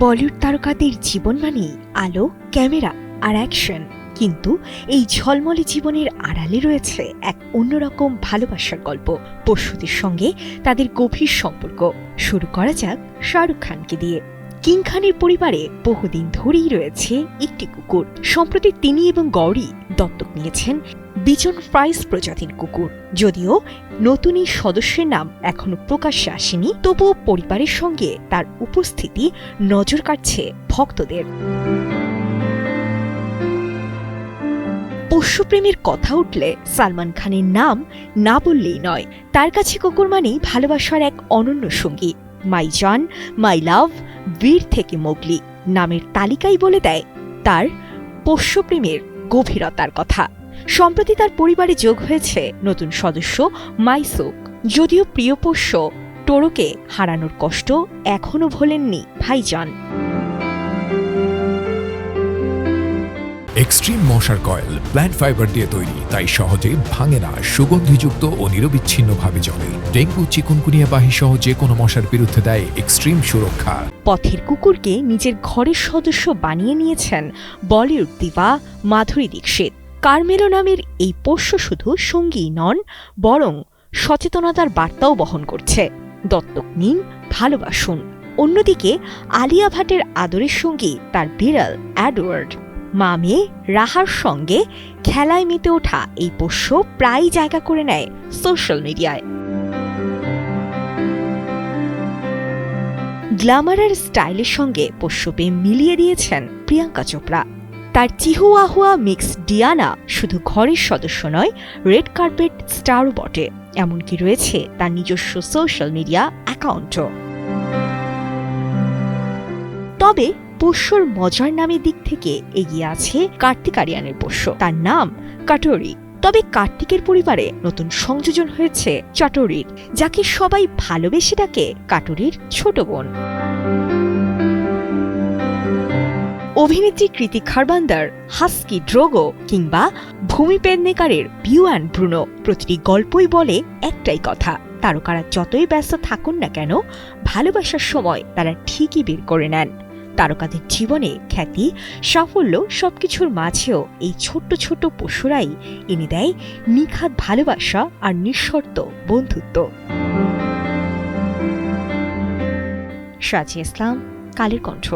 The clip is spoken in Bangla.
বলিউড তারকাদের জীবন মানেই আলো, ক্যামেরা আর অ্যাকশন, কিন্তু এই ঝলমলে জীবনের আড়ালে রয়েছে এক অন্যরকম ভালোবাসার গল্প। পশুদের সঙ্গে তাদের গভীর সম্পর্ক। শুরু করা যাক শাহরুখ খানকে দিয়ে। কিং খানের পরিবারে বহুদিন ধরেই রয়েছে একটি কুকুর। সম্প্রতি তিনি এবং গৌরী দত্তক নিয়েছেন বিজন ফ্রাইস প্রজাতির কুকুর। যদিও নতুন এই সদস্যের নাম এখনো প্রকাশ্যে আসেনি, তবুও পরিবারের সঙ্গে তার উপস্থিতি নজর কাটছে ভক্তদের। পোষ্যপ্রেমের কথা উঠলে সালমান খানের নাম না বললেই নয়। তার কাছে কুকুর মানেই ভালোবাসার এক অনন্য সঙ্গী। মাই জান, মাই লাভ, বীর থেকে মোগলি নামের তালিকাই বলে দেয় তার পোষ্যপ্রেমের গভীরতার কথা। সম্প্রতি তার পরিবারে যোগ হয়েছে নতুন সদস্য মাইসুক। যদিও প্রিয় পোষ্য টোরোকে হারানোর কষ্ট এখনো ভোলেননি ভাইজান। এক্সট্রিম মশার কয়েল প্ল্যান্ট ফাইবার দিয়ে তৈরি, তাই সহজে ভাঙে না, সুগন্ধিযুক্ত ও নিরবিচ্ছিন্নভাবে জ্বলে। ডেঙ্গু, চিকুনগুনিয়া বাহি সহ যে কোনো মশার বিরুদ্ধে দেয় এক্সট্রিম সুরক্ষা। পথের কুকুরকে নিজের ঘরের সদস্য বানিয়ে নিয়েছেন বলিউড দিবা মাধুরী দীক্ষিত। কারমেলো নামের এই পোষ্য শুধু সঙ্গী নন, বরং সচেতনতার বার্তাও বহন করছে। দত্তক নিন, ভালোবাসুন। অন্যদিকে আলিয়া ভাটের আদরের সঙ্গী তার বিড়াল এডওয়ার্ড। মা মেয়ে রাহার সঙ্গে খেলায় মেতে ওঠা এই পোষ্য প্রায় জায়গা করে নেয় সোশ্যাল মিডিয়ায়। গ্ল্যামার আর স্টাইলের সঙ্গে পোষ্যপ্রেম মিলিয়ে দিয়েছেন প্রিয়াঙ্কা চোপড়া। তার চিহুয়াহুয়া মিক্স ডিয়ানা শুধু ঘরের সদস্য নয়, রেড কার্পেট স্টারও বটে। এমনকি রয়েছে তার নিজস্ব সোশ্যাল মিডিয়া অ্যাকাউন্টও। তবে পোষ্যর মজার নামের দিক থেকে এগিয়ে আছে কার্তিক আরিয়ানের পোষ্য। তার নাম কাটোরি। তবে কার্তিকের পরিবারে নতুন সংযোজন হয়েছে চাটোরির, যাকে সবাই ভালোবেসে ডাকে কাটোরির ছোট বোন। অভিনেত্রী কৃতি খারবান্দার হাস্কি ড্রোগো কিংবা ভূমি পেডনেকারের বিউ অ্যান্ড ব্রুনো, প্রতিটি গল্পই বলে একটাই কথা: তারকারা যতই ব্যস্ত থাকুন না কেন, ভালোবাসার সময় তারা ঠিকই বের করে নেন। তারকাদের জীবনে খ্যাতি, সাফল্য সবকিছুর মাঝেও এই ছোট্ট ছোট্ট পশুরাই এনে দেয় নিখাদ ভালোবাসা আর নিঃশর্ত বন্ধুত্ব। সাজিয়া ইসলাম, কালের কণ্ঠ।